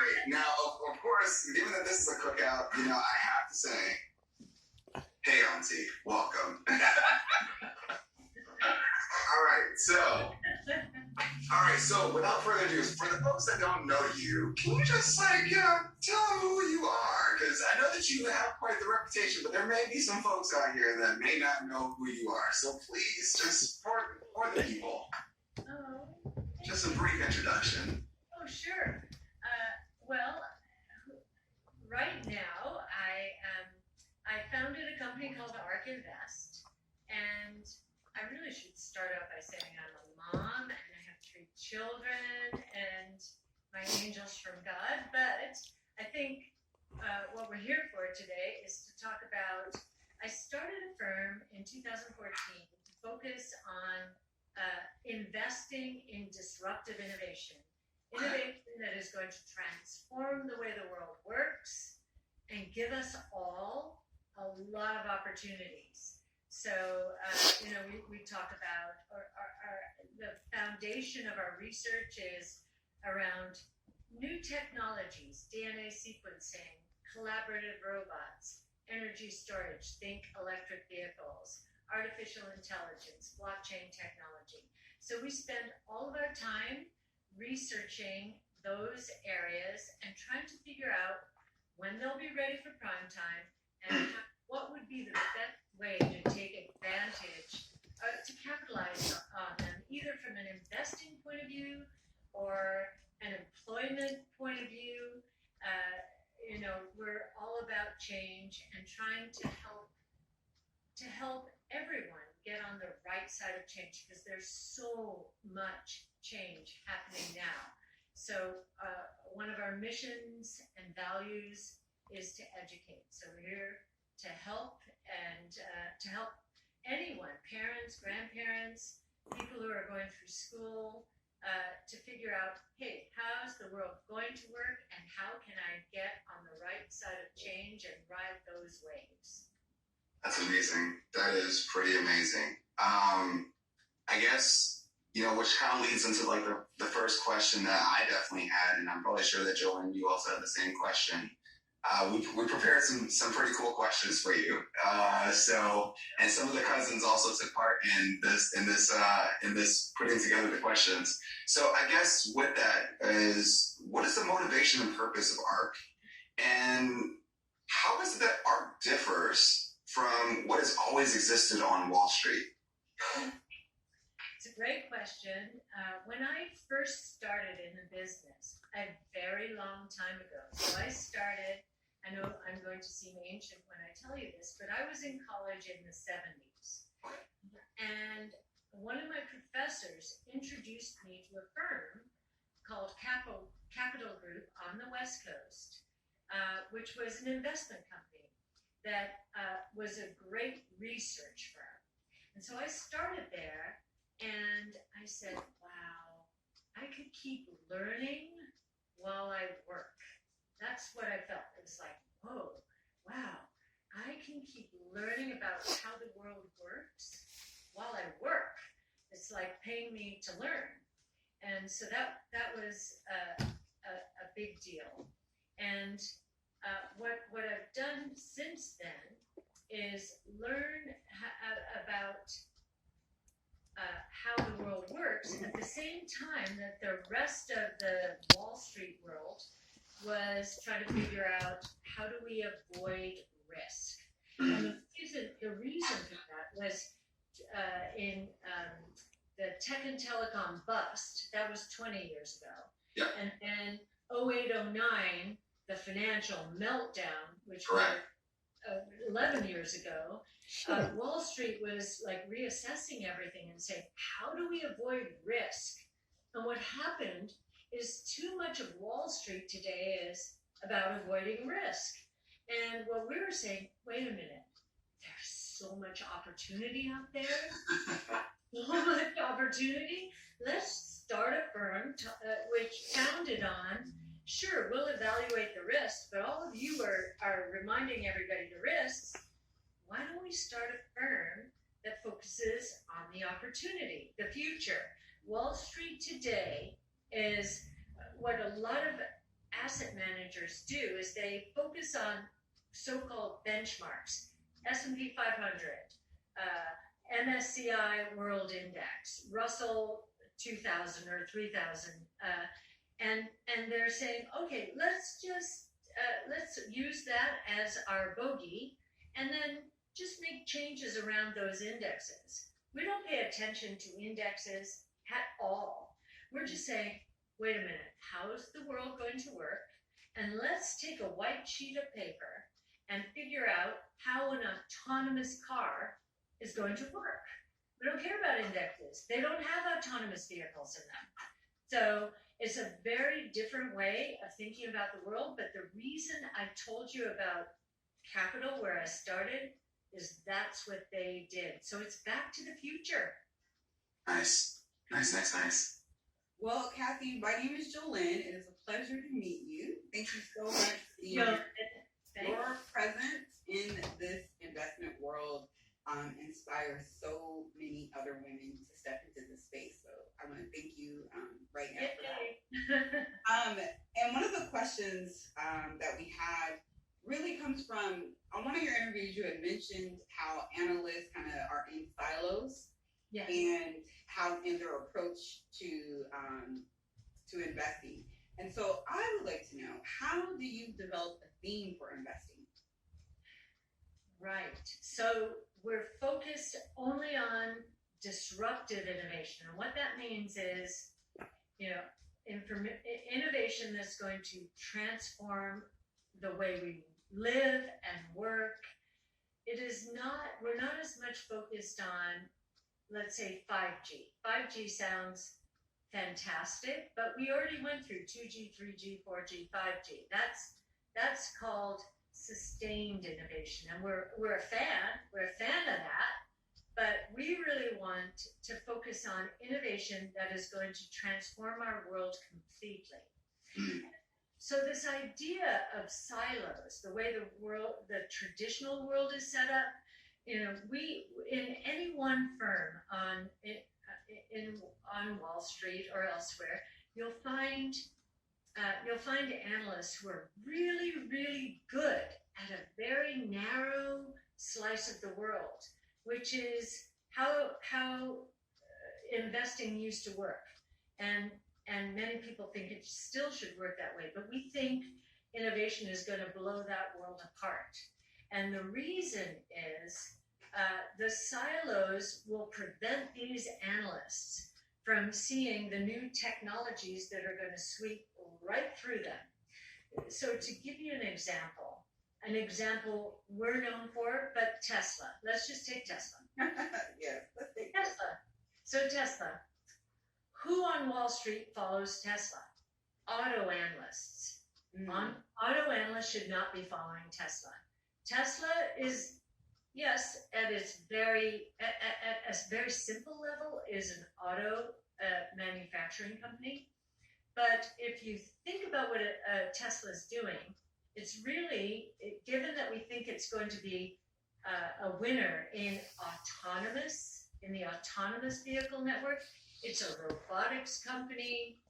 right. Now, of course, given that this is a cookout, I have to say, hey, Auntie, welcome. All right, so without further ado, for the folks that don't know you, can you just tell them who you are? Because I know that you have quite the reputation, but there may be some folks out here that may not know who you are. So please, just for the people, just a brief introduction. Oh, sure. Well, right now I founded a company called ARK Invest, and I really should start out by saying I'm a mom and I have 3 children and my angels from God. But I think what we're here for today is to talk about, I started a firm in 2014 to focus on investing in disruptive innovation that is going to transform the way the world works and give us all a lot of opportunities. So, we talk about the foundation of our research is around new technologies, DNA sequencing, collaborative robots, energy storage, think electric vehicles, artificial intelligence, blockchain technology. So we spend all of our time researching those areas and trying to figure out when they'll be ready for prime time and what would be the best way to take advantage, to capitalize on them, either from an investing point of view or an employment point of view. We're all about change and trying to help everyone get on the right side of change, because there's so much change happening now. So one of our missions and values is to educate. So we're here to help and to help anyone, parents, grandparents, people who are going through school, to figure out, hey, how's the world going to work and how can I get on the right side of change and ride those waves? That's amazing. That is pretty amazing. I guess, which kind of leads into the first question that I definitely had, and I'm probably sure that Joanne, you also had the same question. We prepared some pretty cool questions for you. And some of the cousins also took part in this putting together the questions. So I guess with that is, what is the motivation and purpose of ARK, and how is it that ARK differs from what has always existed on Wall Street? It's a great question. When I first started in the business, a very long time ago, so I started, I know I'm going to seem ancient when I tell you this, but I was in college in the 70s. And one of my professors introduced me to a firm called Capital Group on the West Coast, which was an investment company that was a great research firm. And so I started there and I said, wow, I could keep learning while I work. That's what I felt. It was like, whoa, wow, I can keep learning about how the world works while I work. It's like paying me to learn. And so that was a big deal. And what I've done since then is learn about how the world works at the same time that the rest of the Wall Street world was trying to figure out, how do we avoid risk? And the reason for that was in the tech and telecom bust. That was 20 years ago. Yeah. And then 08, 09, the financial meltdown, which Correct. was 11 years ago. Wall Street was like reassessing everything and saying, how do we avoid risk? And what happened is too much of Wall Street today is about avoiding risk. And what we were saying, wait a minute, there's so much opportunity out there. So much opportunity. Let's start a firm which founded on, sure, we'll evaluate the risks, but all of you are reminding everybody the risks. Why don't we start a firm that focuses on the opportunity, the future? Wall Street today is what a lot of asset managers do is they focus on so-called benchmarks, S&P 500, MSCI World Index, Russell 2000 or 3000, and they're saying, okay, let's use that as our bogey, and then just make changes around those indexes. We don't pay attention to indexes at all. We're just saying, wait a minute, how is the world going to work? And let's take a white sheet of paper and figure out how an autonomous car is going to work. We don't care about indexes. They don't have autonomous vehicles in them. So it's a very different way of thinking about the world. But the reason I told you about Capital, where I started, is that's what they did. So it's back to the future. Nice. Well, Kathy, my name is Jolene. It is a pleasure to meet you. Thank you so much for your presence in this investment world. Inspires so many other women to step into this space. So I want to thank you right now for that. And one of the questions that we had really comes from, on one of your interviews, you had mentioned how analysts kind of are in silos. Yes. And how in their approach to investing. And so I would like to know, how do you develop a theme for investing? Right. So we're focused only on disruptive innovation. And what that means is, innovation that's going to transform the way we live and work. We're not as much focused on, let's say, 5G. 5G sounds fantastic, but we already went through 2G, 3G, 4G, 5G. That's called sustained innovation, and we're a fan of that. But we really want to focus on innovation that is going to transform our world completely. So this idea of silos, the way the traditional world is set up, we in any one firm on Wall Street or elsewhere, you'll find analysts who are really, really good at a very narrow slice of the world, which is how investing used to work, and many people think it still should work that way. But we think innovation is going to blow that world apart, and the reason is the silos will prevent these analysts from seeing the new technologies that are going to sweep right through them. So to give you an example we're known for, but Tesla. Let's just take Tesla. Yes, let's take Tesla. So Tesla. Who on Wall Street follows Tesla? Auto analysts. Auto analysts should not be following Tesla. Tesla is, yes, at a very simple level, is an auto manufacturing company. But if you think about what Tesla is doing, it's really, given that we think it's going to be a winner in the autonomous vehicle network, it's a robotics company,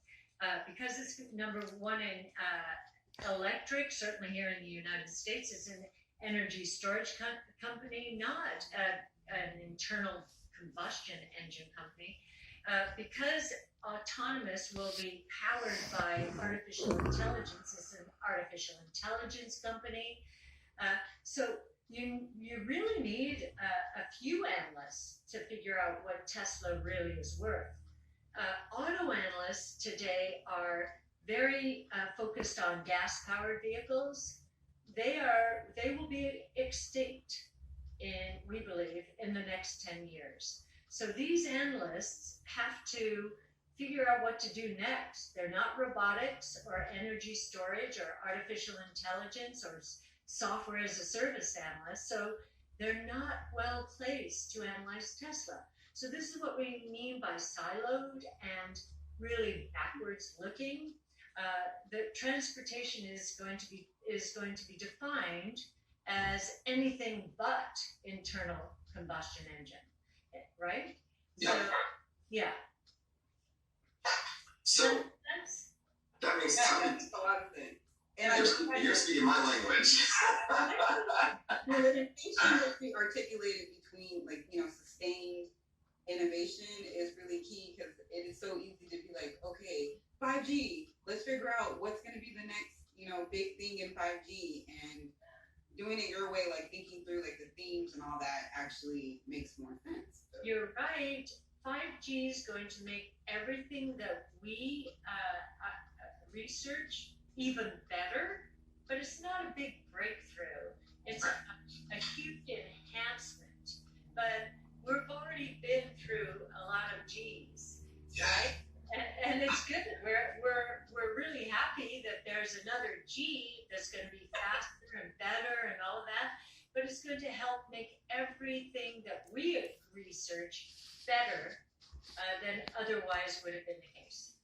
because it's number one in electric, certainly here in the United States. It's an energy storage company, not an internal combustion engine company, because autonomous will be powered by artificial intelligence. It's an artificial intelligence company. So you really need a few analysts to figure out what Tesla really is worth. Auto analysts today are very focused on gas-powered vehicles. They will be extinct we believe, in the next 10 years. So these analysts have to figure out what to do next. They're not robotics or energy storage or artificial intelligence or software as a service analysts. So they're not well placed to analyze Tesla. So this is what we mean by siloed and really backwards looking. The transportation is going to be defined as anything but internal combustion engine, right? Yeah. So, yeah. So that makes a lot of sense. You're speaking my language. The distinction that we articulated between, like, sustained innovation is really key, because it is so easy to be like, okay, 5G, let's figure out what's going to be the next, big thing in 5G, and doing it your way, like thinking through like the themes and all that, actually makes more sense. So. You're right. 5G is going to make everything that we research even better, but it's not a big breakthrough. It's a huge enhancement. But we've already been through a lot of G's, right? And it's good. We're really happy that there's another G that's going to be faster and better and all of that. But it's going to help make everything that we research better than otherwise would have been the case.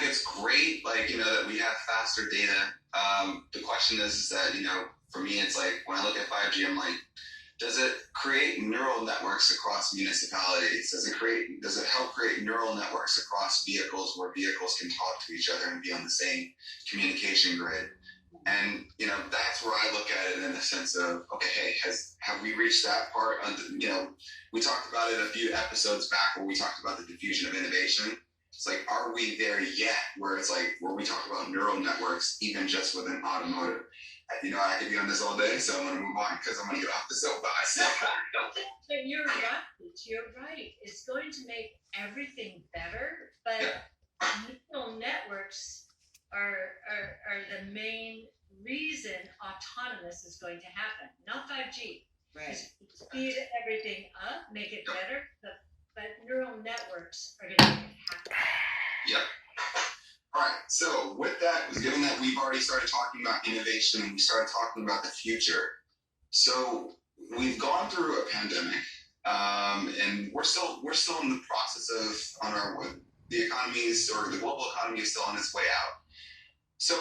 It's great, that we have faster data. The question is that, for me, it's like when I look at 5G, I'm like, does it create neural networks across municipalities? Does it help create neural networks across vehicles where vehicles can talk to each other and be on the same communication grid? And, that's where I look at it in the sense of, okay, hey, have we reached that part? We talked about it a few episodes back where we talked about the diffusion of innovation. It's like, are we there yet? Where it's like, where we talk about neural networks, even just within automotive. I could be on this all day, so I'm going to move on because I'm going to get off the soapbox. But you're right. It's going to make everything better, but neural networks are the main reason autonomous is going to happen, not 5G. Right. Speed everything up, make it better, but neural networks are going to make it happen. Yep. All right, so with that, given that we've already started talking about innovation and we started talking about the future, so we've gone through a pandemic, and we're still in the process of the economies, or the global economy is still on its way out. So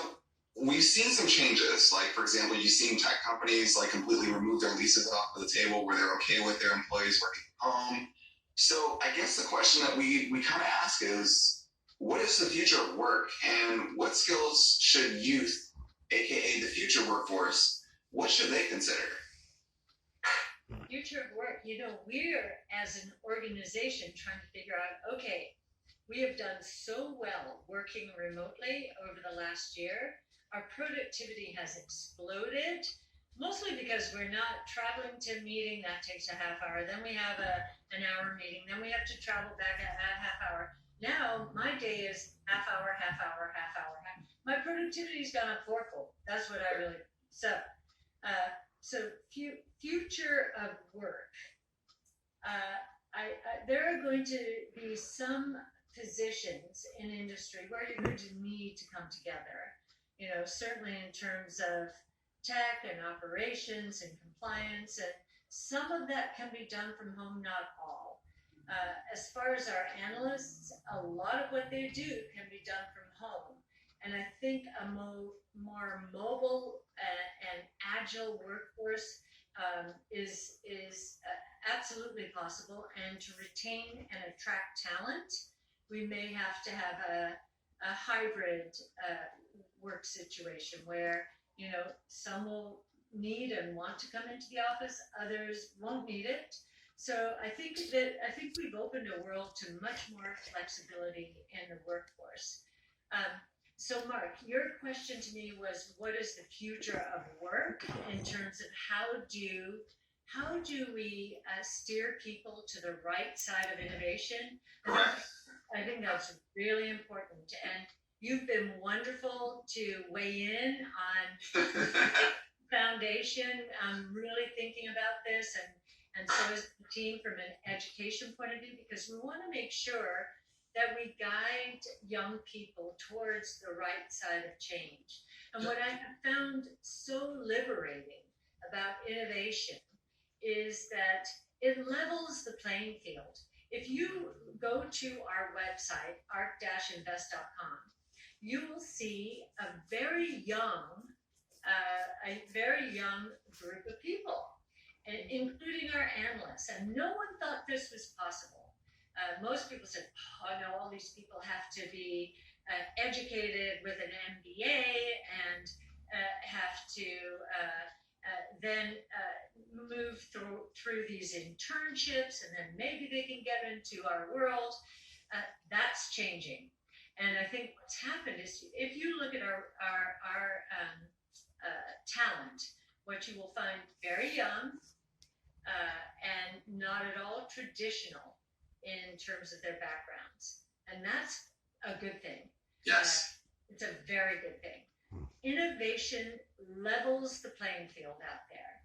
we've seen some changes, like for example, you've seen tech companies completely remove their leases off of the table where they're okay with their employees working from home. So I guess the question that we kind of ask is, what is the future of work, and what skills should youth, aka the future workforce, what should they consider? Future of work, we're as an organization trying to figure out, okay, we have done so well working remotely over the last year. Our productivity has exploded, mostly because we're not traveling to a meeting, that takes a half hour, then we have an hour meeting, then we have to travel back a half hour. Now, my day is half hour. My productivity's gone up fourfold. That's what I really. So future of work. There are going to be some positions in industry where you're going to need to come together. Certainly in terms of tech and operations and compliance, and some of that can be done from home, not all. As far as our analysts, a lot of what they do can be done from home. And I think a more mobile and agile workforce is absolutely possible. And to retain and attract talent, we may have to have a hybrid work situation where, some will need and want to come into the office, others won't need it. So I think we've opened a world to much more flexibility in the workforce. So Mark, your question to me was, what is the future of work in terms of how do we steer people to the right side of innovation? I think that's really important. And you've been wonderful to weigh in on foundation. I'm really thinking about this, and so is the team from an education point of view, because we want to make sure that we guide young people towards the right side of change. And what I have found so liberating about innovation is that it levels the playing field. If you go to our website, arc-invest.com, you will see a very young group of people, including our analysts. And no one thought this was possible. Most people said, oh no, all these people have to be educated with an MBA to then move through these internships, and then maybe they can get into our world. That's changing. And I think what's happened is, if you look at our talent, what you will find very young and not at all traditional in terms of their backgrounds. And that's a good thing. Yes. It's a very good thing. Innovation levels the playing field out there.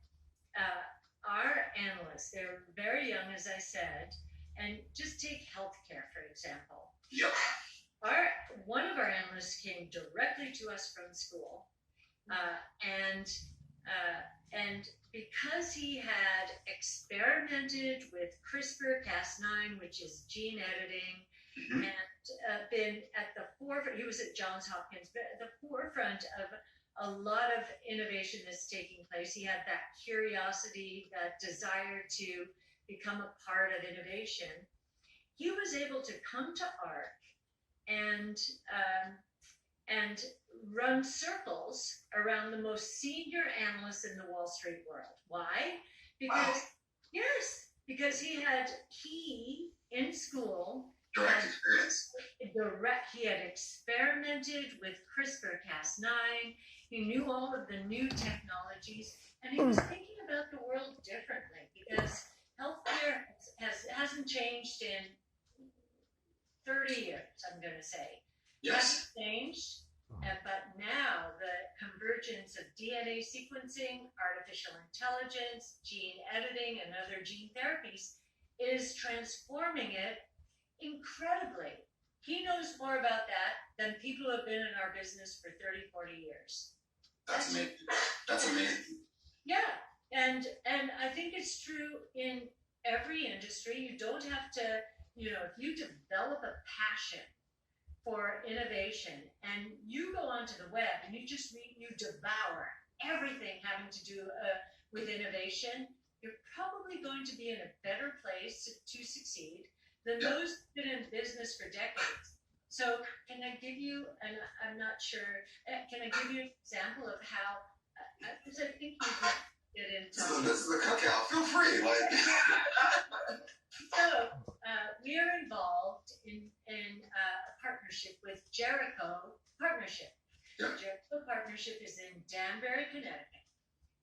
Our analysts, they're very young, as I said, and just take healthcare, for example. Yep. One of our analysts came directly to us from school, and because he had experimented with CRISPR-Cas9, which is gene editing, Mm-hmm. and been at the forefront, he was at Johns Hopkins, but at the forefront of a lot of innovation that's taking place. He had that curiosity, that desire to become a part of innovation. He was able to come to ARC and run circles around the most senior analysts in the Wall Street world. Why? Because because he in school Direct experience. He had experimented with CRISPR-Cas9. He knew all of the new technologies, and he was thinking about the world differently, because healthcare hasn't changed in 30 years, I'm going to say. Yes. It hasn't changed, but now the convergence of DNA sequencing, artificial intelligence, gene editing, and other gene therapies is transforming it incredibly. He knows more about that than people who have been in our business for 30, 40 years. That's amazing. That's amazing. Yeah, and I think it's true in every industry. You don't have to, if you develop a passion for innovation and you go onto the web and you devour everything having to do with innovation, you're probably going to be in a better place to succeed than those who've been in business for decades. So can I give you, and I'm not sure, can I give you an example of how, because I think you get into This is the cookout. Feel free. So we are involved in a partnership with Jericho Partnership. Yep. Jericho Partnership is in Danbury, Connecticut.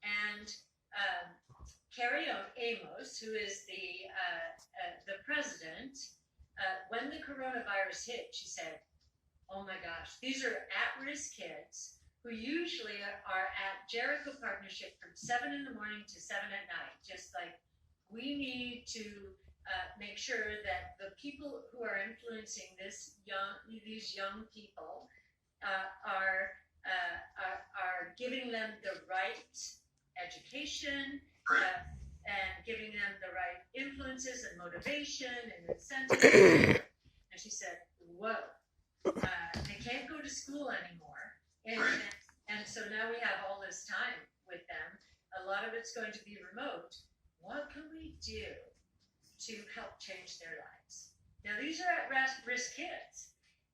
And Carrie Amos, who is the president, when the coronavirus hit, she said, "Oh my gosh, these are at-risk kids who usually are at Jericho Partnership from 7 in the morning to 7 at night. Just like, we need to make sure that the people who are influencing these young people are giving them the right education." And giving them the right influences and motivation and incentives. And she said, "Whoa, they can't go to school anymore." And so now we have all this time with them. A lot of it's going to be remote. What can we do to help change their lives? Now, these are at-risk kids.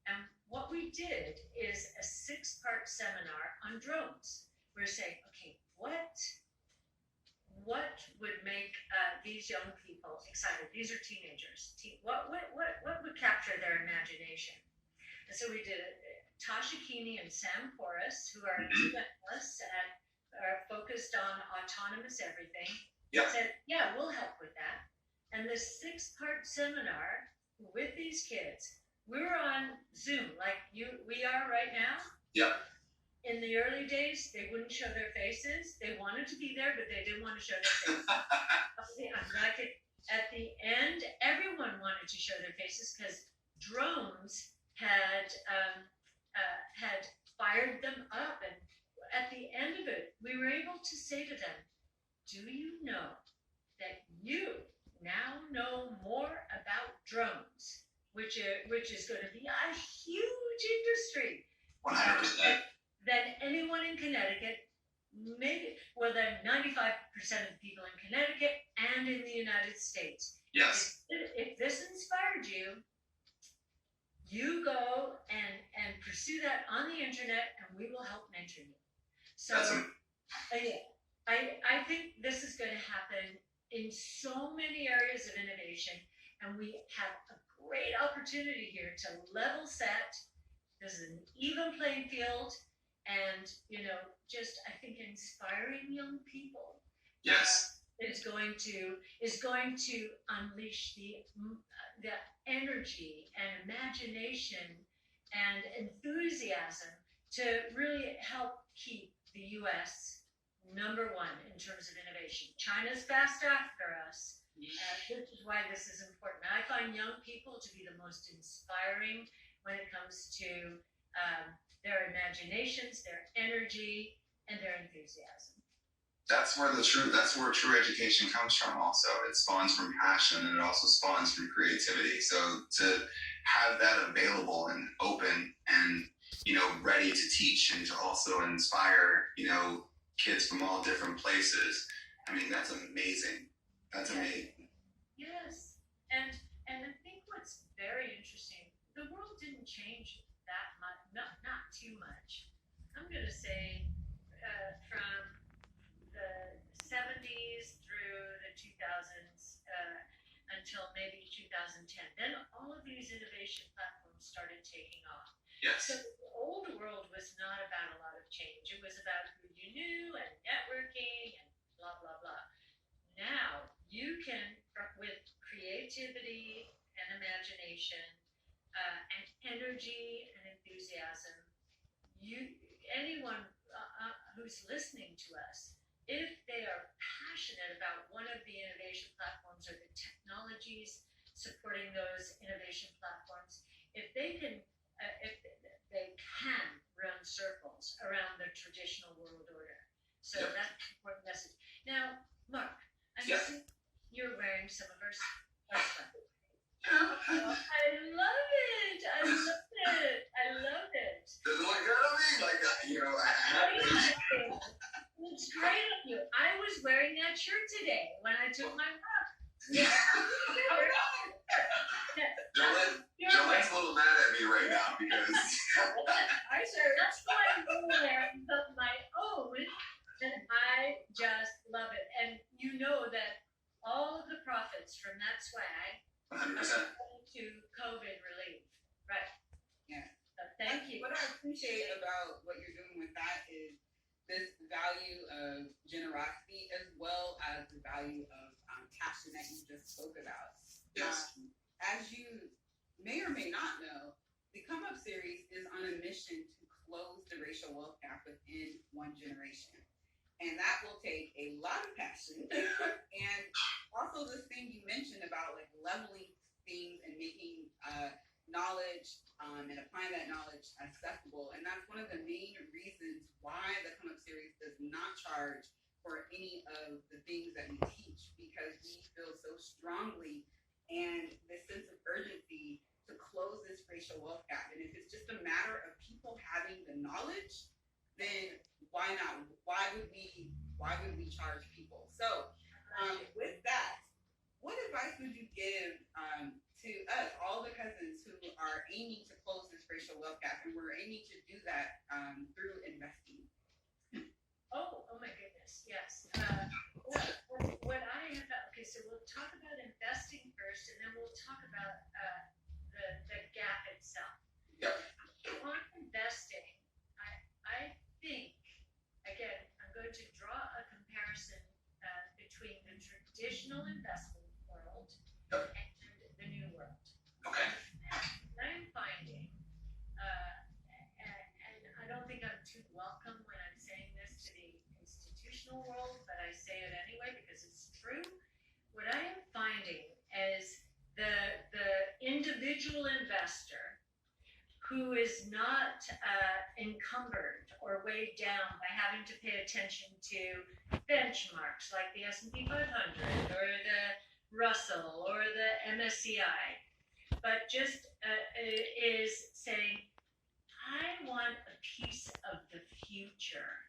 And what we did is a 6-part seminar on drones. We're saying, okay, what would make these young people excited? These are teenagers. What would capture their imagination? And so we did it. Tasha Keeney and Sam Porras, who are two analysts and are focused on autonomous everything, said, "Yeah, we'll help with that." And this 6-part seminar with these kids, we were on Zoom like we are right now. Yep. In the early days, they wouldn't show their faces. They wanted to be there, but they didn't want to show their faces. At the end, everyone wanted to show their faces because drones had fired them up. And at the end of it, we were able to say to them, "Do you know that you now know more about drones, which is going to be a huge industry." 100%. Than anyone in Connecticut, than 95% of the people in Connecticut and in the United States. Yes. If this inspired you, you go and pursue that on the internet, and we will help mentor you. So I think this is going to happen in so many areas of innovation, and we have a great opportunity here to level set. This is an even playing field, and just I think inspiring young people Yes. is going to unleash the energy and imagination and enthusiasm to really help keep the U.S. number one in terms of innovation. China's fast after us, which is why this is important. I find young people to be the most inspiring when it comes to their imaginations, their energy, and their enthusiasm. That's where true education comes from. Also, it spawns from passion, and it also spawns from creativity. So to have that available and open and ready to teach and to also inspire kids from all different places, I mean, that's amazing. That's amazing. Yes, and I think what's very interesting, the world didn't change that much, not too much. I'm going to say from the 70s through the 2000s until maybe 2010. Then all of these innovation platforms started taking off. Yes. So the old world was not about a lot of change. It was about who you knew and networking and blah, blah, blah. Now you can, with creativity and imagination and energy and enthusiasm, anyone who's listening to us, if they are passionate about one of the innovation platforms or the technologies supporting those innovation platforms, if they can run circles around the traditional world order. So Yep. that's an important message. Now, Mark, I'm Yeah. guessing you're wearing some of our stuff. Yeah. I love it. I love it. I love it. Does it look good on me? Like, Looks great on you. I was wearing that shirt today when I took my walk. Jolene's a little mad at me right now because That's why I'm wearing my own, and I just love it. And you know that all of the profits from that swag 100%. are going to COVID relief, right? Yeah. So thank you. What I appreciate about what you're doing with that is this value of generosity as well as the value of passion that you just spoke about. Yes. As you may or may not know, the Come Up series is on a mission to close the racial wealth gap within one generation. And that will take a lot of passion. And also this thing you mentioned about like leveling things and making knowledge and applying that knowledge accessible. And that's one of the main reasons why the Come Up series does not charge for any of the things that we teach, because we feel so strongly and this sense of urgency to close this racial wealth gap. And if it's just a matter of people having the knowledge, then why not? Why would we charge people? So with that, what advice would you give to us, all the cousins who are aiming to close this racial wealth gap, and we're aiming to do that through investing? Oh my goodness, yes. What I have, okay, so we'll talk about investing first, and then we'll talk about the gap itself. Yep. On investing, I think, again, I'm going to draw a comparison between the traditional investment world Yep. and the new world. Okay. I'm finding, and I don't think I'm too welcome when I'm saying this to the institutional world, but I say it anyway because it's true. What I am finding is the individual investor who is not encumbered or weighed down by having to pay attention to benchmarks like the S&P 500 or the Russell or the MSCI, but just is saying, I want a piece of the future.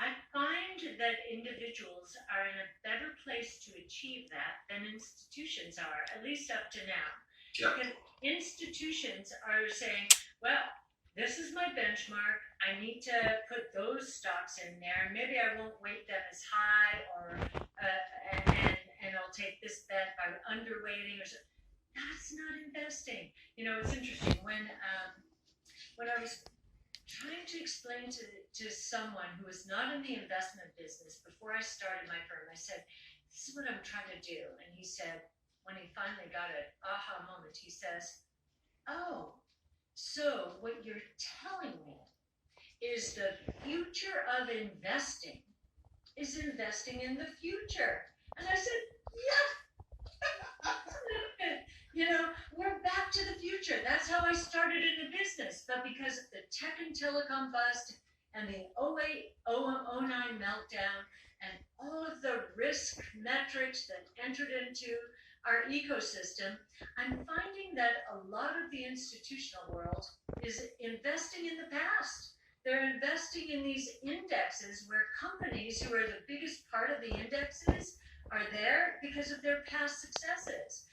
I find that individuals are in a better place to achieve that than institutions are, at least up to now. Yep. Because institutions are saying, well, this is my benchmark. I need to put those stocks in there. Maybe I won't weight them as high, or and I'll take this bet by underweighting or something. That's not investing. You know, it's interesting when I was trying to explain to someone who was not in the investment business before I started my firm. I said, "This is what I'm trying to do," and he said, when he finally got an aha moment, he says, "Oh, so what you're telling me is the future of investing is investing in the future." And I said, "Yeah." You know, we're back to the future. That's how I started in the business. But because of the tech and telecom bust and the 08, 09 meltdown and all of the risk metrics that entered into our ecosystem, I'm finding that a lot of the institutional world is investing in the past. They're investing in these indexes where companies who are the biggest part of the indexes are there because of their past successes.